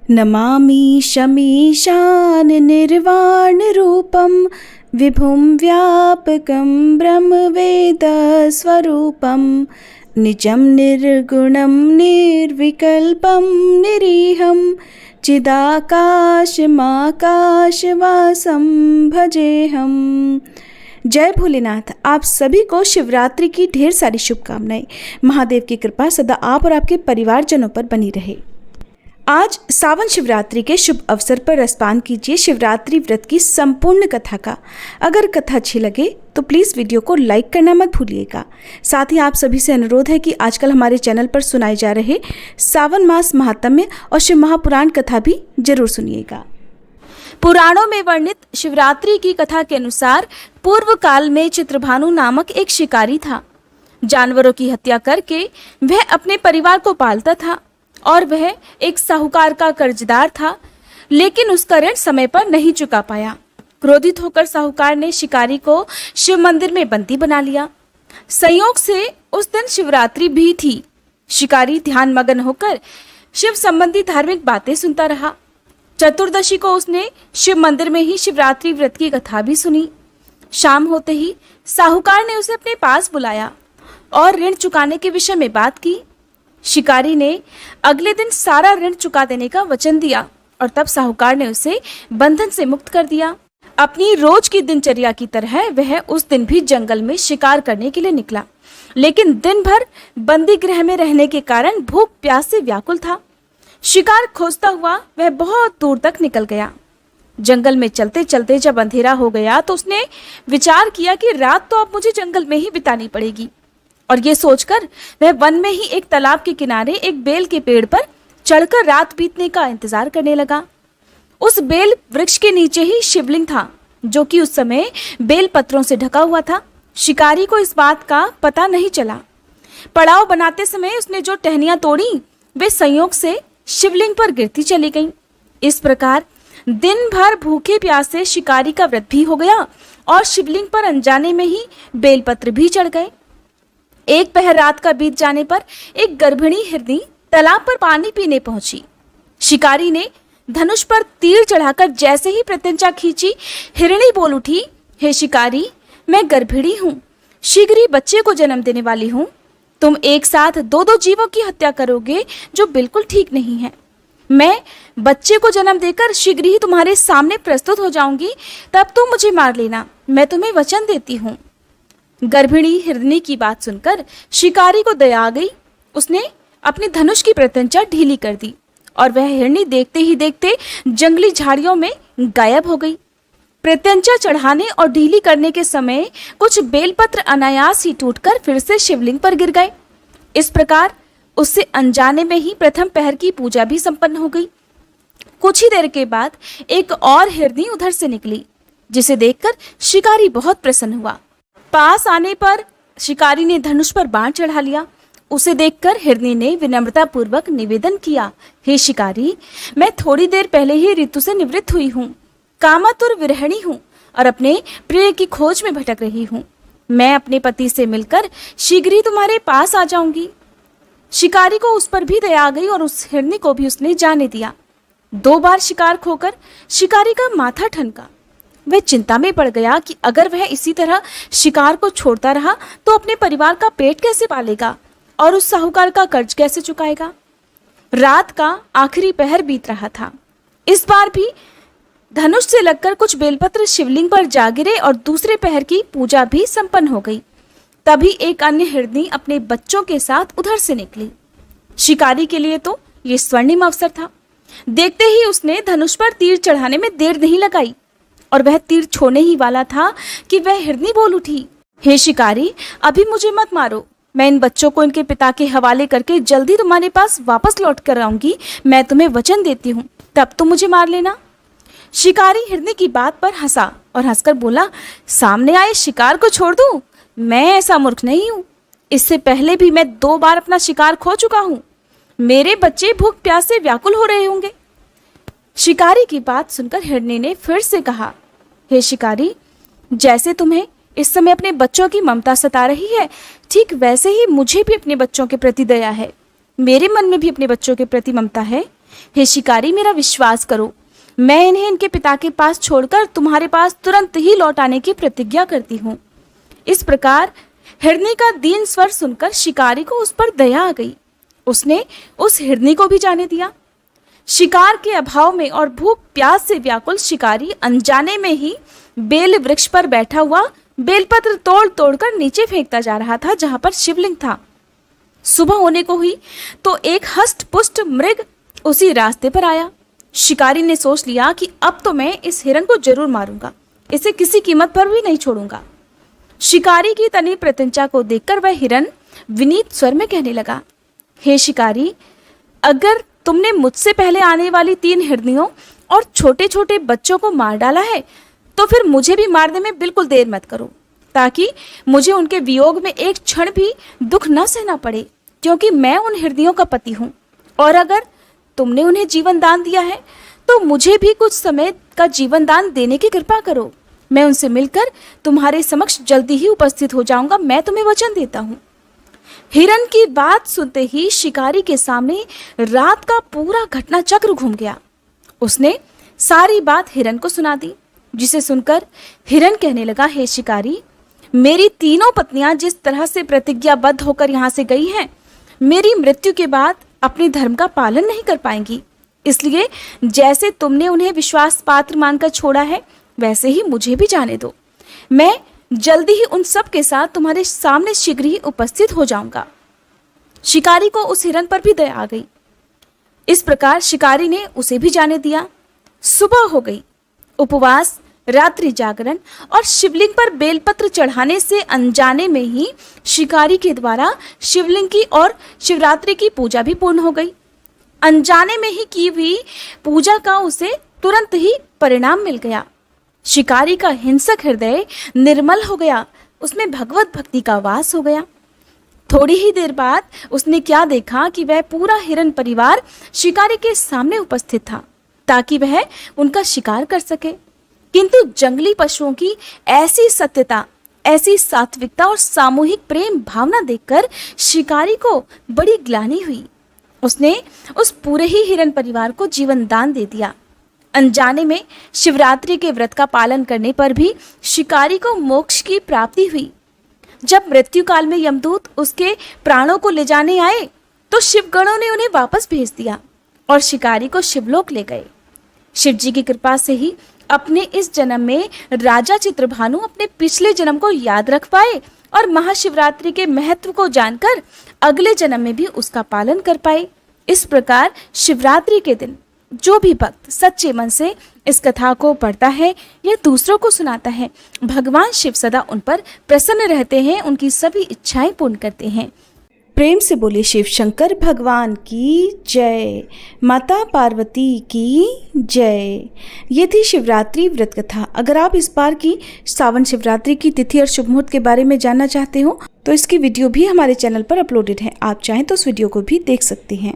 नमामि शमीशान निर्वाण रूपं विभुं व्यापकं ब्रह्मवेदस्वरूपं निजं निर्गुणं निर्विकल्पं निरीहं चिदाकाशमाकाशवासं भजेहम। जय भोलेनाथ। आप सभी को शिवरात्रि की ढेर सारी शुभकामनाएं। महादेव की कृपा सदा आप और आपके परिवारजनों पर बनी रहे। आज सावन शिवरात्रि के शुभ अवसर पर रसपान कीजिए शिवरात्रि व्रत की संपूर्ण कथा का। अगर कथा अच्छी लगे तो प्लीज़ वीडियो को लाइक करना मत भूलिएगा। साथ ही आप सभी से अनुरोध है कि आजकल हमारे चैनल पर सुनाए जा रहे सावन मास महात्म्य और शिव महापुराण कथा भी जरूर सुनिएगा। पुराणों में वर्णित शिवरात्रि की कथा के अनुसार पूर्व काल में चित्रभानु नामक एक शिकारी था। जानवरों की हत्या करके वह अपने परिवार को पालता था और वह एक साहूकार का कर्जदार था, लेकिन उसका ऋण समय पर नहीं चुका पाया। क्रोधित होकर साहूकार ने शिकारी को शिव मंदिर में बंदी बना लिया। संयोग से उस दिन शिवरात्रि भी थी। शिकारी ध्यान मगन होकर शिव संबंधी धार्मिक बातें सुनता रहा। चतुर्दशी को उसने शिव मंदिर में ही शिवरात्रि व्रत की कथा भी सुनी। शाम होते ही साहूकार ने उसे अपने पास बुलाया और ऋण चुकाने के विषय में बात की। शिकारी ने अगले दिन सारा ऋण चुका देने का वचन दिया और तब साहूकार ने उसे बंधन से मुक्त कर दिया। अपनी रोज की दिनचर्या की तरह वह उस दिन भी जंगल में शिकार करने के लिए निकला, लेकिन दिन भर बंदी गृह में रहने के कारण भूख प्यास से व्याकुल था। शिकार खोजता हुआ वह बहुत दूर तक निकल गया। जंगल में चलते चलते जब अंधेरा हो गया तो उसने विचार किया कि रात तो अब मुझे जंगल में ही बितानी पड़ेगी, और ये सोचकर वह वन में ही एक तालाब के किनारे एक बेल के पेड़ पर चढ़कर रात बीतने का इंतजार करने लगा। उस बेल वृक्ष के नीचे ही शिवलिंग था, जो कि उस समय बेल पत्रों से ढका हुआ था। शिकारी को इस बात का पता नहीं चला। पड़ाव बनाते समय उसने जो टहनियां तोड़ी वे संयोग से शिवलिंग पर गिरती चली गईं। इस प्रकार दिन भर भूखे प्यासे शिकारी का व्रत भी हो गया और शिवलिंग पर अनजाने में ही बेलपत्र भी चढ़ गए। एक पहर रात का बीत जाने पर एक गर्भिणी हिरनी तालाब पर पानी पीने पहुंची। शिकारी ने धनुष पर तीर चढ़ाकर जैसे ही प्रत्यंचा खींची, हिरणी बोल उठी, हे शिकारी, मैं गर्भिणी हूँ, शीघ्र ही बच्चे को जन्म देने वाली हूँ। तुम एक साथ दो दो जीवों की हत्या करोगे, जो बिल्कुल ठीक नहीं है। मैं बच्चे को जन्म देकर शीघ्र ही तुम्हारे सामने प्रस्तुत हो जाऊंगी, तब तुम मुझे मार लेना, मैं तुम्हें वचन देती हूँ। गर्भिणी हिरनी की बात सुनकर शिकारी को दया आ गई। उसने अपनी धनुष की प्रत्यंचा ढीली कर दी और वह हिरनी देखते ही देखते जंगली झाड़ियों में गायब हो गई। प्रत्यंचा चढ़ाने और ढीली करने के समय कुछ बेलपत्र अनायास ही टूटकर फिर से शिवलिंग पर गिर गए। इस प्रकार उससे अनजाने में ही प्रथम पहर की पूजा भी संपन्न हो गई। कुछ ही देर के बाद एक और हिरनी उधर से निकली, जिसे देखकर शिकारी बहुत प्रसन्न हुआ। पास आने पर शिकारी ने धनुष पर बाण चढ़ा लिया। उसे देखकर हिरनी ने विनम्रता पूर्वक निवेदन किया, हे शिकारी, मैं थोड़ी देर पहले ही ऋतु से निवृत्त हुई हूँ, कामातुर विरहिणी हूँ और अपने प्रिय की खोज में भटक रही हूँ। मैं अपने पति से मिलकर शीघ्र ही तुम्हारे पास आ जाऊंगी। शिकारी को उस पर भी दया आ गई और उस हिरनी को भी उसने जाने दिया। 2 बार शिकार खोकर शिकारी का माथा ठनका। वह चिंता में पड़ गया कि अगर वह इसी तरह शिकार को छोड़ता रहा तो अपने परिवार का पेट कैसे पालेगा और उस साहूकार का कर्ज कैसे चुकाएगा। रात का आखिरी पहर बीत रहा था। इस बार भी धनुष से लगकर कुछ बेलपत्र शिवलिंग पर जा गिरे और दूसरे पहर की पूजा भी संपन्न हो गई। तभी एक अन्य हिरनी अपने बच्चों के साथ उधर से निकली। शिकारी के लिए तो ये स्वर्णिम अवसर था। देखते ही उसने धनुष पर तीर चढ़ाने में देर नहीं लगाई और वह तीर छोड़ने ही वाला था कि वह हिरनी बोल उठी, हे शिकारी, अभी मुझे मत मारो, मैं इन बच्चों को इनके पिता के हवाले करके जल्दी तुम्हारे पास वापस लौट कर आऊंगी। मैं तुम्हें वचन देती हूँ, तब तुम मुझे मार लेना। शिकारी हिरनी की बात पर हंसा और हंसकर बोला, सामने आए शिकार को छोड़ दूं? मैं ऐसा मूर्ख नहीं हूँ। इससे पहले भी मैं 2 बार अपना शिकार खो चुका हूँ। मेरे बच्चे भूख प्यास से व्याकुल हो रहे होंगे। शिकारी की बात सुनकर हिरनी ने फिर से कहा, हे शिकारी, जैसे तुम्हें इस समय अपने बच्चों की ममता सता रही है, ठीक वैसे ही मुझे भी अपने बच्चों के प्रति दया है। मेरे मन में भी अपने बच्चों के प्रति ममता है। हे शिकारी, मेरा विश्वास करो, मैं इन्हें इनके पिता के पास छोड़कर तुम्हारे पास तुरंत ही लौट आने की प्रतिज्ञा करती हूँ। इस प्रकार हिरनी का दीन स्वर सुनकर शिकारी को उस पर दया आ गई। उसने उस हिरनी को भी जाने दिया। शिकार के अभाव में और भूख प्यास से व्याकुल शिकारी अनजाने में ही बेल वृक्ष पर बैठा हुआ बेलपत्र तोड़ तोड़कर नीचे फेंकता जा रहा था, जहां पर शिवलिंग था। सुबह होने को हुई तो एक हष्ट पुष्ट मृग उसी रास्ते पर आया। शिकारी ने सोच लिया कि अब तो मैं इस हिरन को जरूर मारूंगा, इसे किसी कीमत पर भी नहीं छोड़ूंगा। शिकारी की तनी प्रत्यंचा को देखकर वह हिरन विनीत स्वर में कहने लगा, हे शिकारी, अगर तुमने मुझसे पहले आने वाली 3 हिरनियों और छोटे छोटे बच्चों को मार डाला है तो फिर मुझे भी मारने में बिल्कुल देर मत करो, ताकि मुझे उनके वियोग में एक क्षण भी दुख न सहना पड़े, क्योंकि मैं उन हिरनियों का पति हूँ। और अगर तुमने उन्हें जीवन दान दिया है तो मुझे भी कुछ समय का जीवन दान देने की कृपा करो। मैं उनसे मिलकर तुम्हारे समक्ष जल्दी ही उपस्थित हो जाऊंगा, मैं तुम्हें वचन देता हूँ। हिरन की बात सुनते ही शिकारी के सामने रात का पूरा घटना चक्र घूम गया। उसने सारी बात हिरन को सुना दी, जिसे सुनकर हिरन कहने लगा, हे शिकारी, मेरी तीनों पत्नियां जिस तरह से प्रतिज्ञाबद्ध होकर यहाँ से गई हैं, मेरी मृत्यु के बाद अपने धर्म का पालन नहीं कर पाएंगी। इसलिए जैसे तुमने उन्हें विश्वास पात्र मानकर छोड़ा है, वैसे ही मुझे भी जाने दो। मैं जल्दी ही उन सब के साथ तुम्हारे सामने शीघ्र ही उपस्थित हो जाऊंगा। शिकारी को उस हिरन पर भी दया आ गई। इस प्रकार शिकारी ने उसे भी जाने दिया। सुबह हो गई। उपवास, रात्रि जागरण और शिवलिंग पर बेलपत्र चढ़ाने से अनजाने में ही शिकारी के द्वारा शिवलिंग की और शिवरात्रि की पूजा भी पूर्ण हो गई। अनजाने में ही की हुई पूजा का उसे तुरंत ही परिणाम मिल गया। शिकारी का हिंसक हृदय निर्मल हो गया, उसमें भगवत भक्ति का वास हो गया। थोड़ी ही देर बाद उसने क्या देखा कि वह पूरा हिरन परिवार शिकारी के सामने उपस्थित था, ताकि वह उनका शिकार कर सके। किंतु जंगली पशुओं की ऐसी सत्यता, ऐसी सात्विकता और सामूहिक प्रेम भावना देखकर शिकारी को बड़ी ग्लानि हुई। उसने उस पूरे ही हिरन परिवार को जीवन दान दे दिया। अनजाने में शिवरात्रि के व्रत का पालन करने पर भी शिकारी को मोक्ष की प्राप्ति हुई। जब मृत्यु काल में यमदूत उसके प्राणों को ले जाने आए तो शिवगणों ने उन्हें वापस भेज दिया और शिकारी को शिवलोक ले गए। शिव जी की कृपा से ही अपने इस जन्म में राजा चित्रभानु अपने पिछले जन्म को याद रख पाए और महाशिवरात्रि के महत्व को जानकर अगले जन्म में भी उसका पालन कर पाए। इस प्रकार शिवरात्रि के दिन जो भी भक्त सच्चे मन से इस कथा को पढ़ता है या दूसरों को सुनाता है, भगवान शिव सदा उन पर प्रसन्न रहते हैं, उनकी सभी इच्छाएं पूर्ण करते हैं। प्रेम से बोले शिव शंकर भगवान की जय, माता पार्वती की जय। ये थी शिवरात्रि व्रत कथा। अगर आप इस बार की सावन शिवरात्रि की तिथि और शुभ मुहूर्त के बारे में जानना चाहते हो तो इसकी वीडियो भी हमारे चैनल पर अपलोडेड है, आप चाहें तो उस वीडियो को भी देख सकते हैं।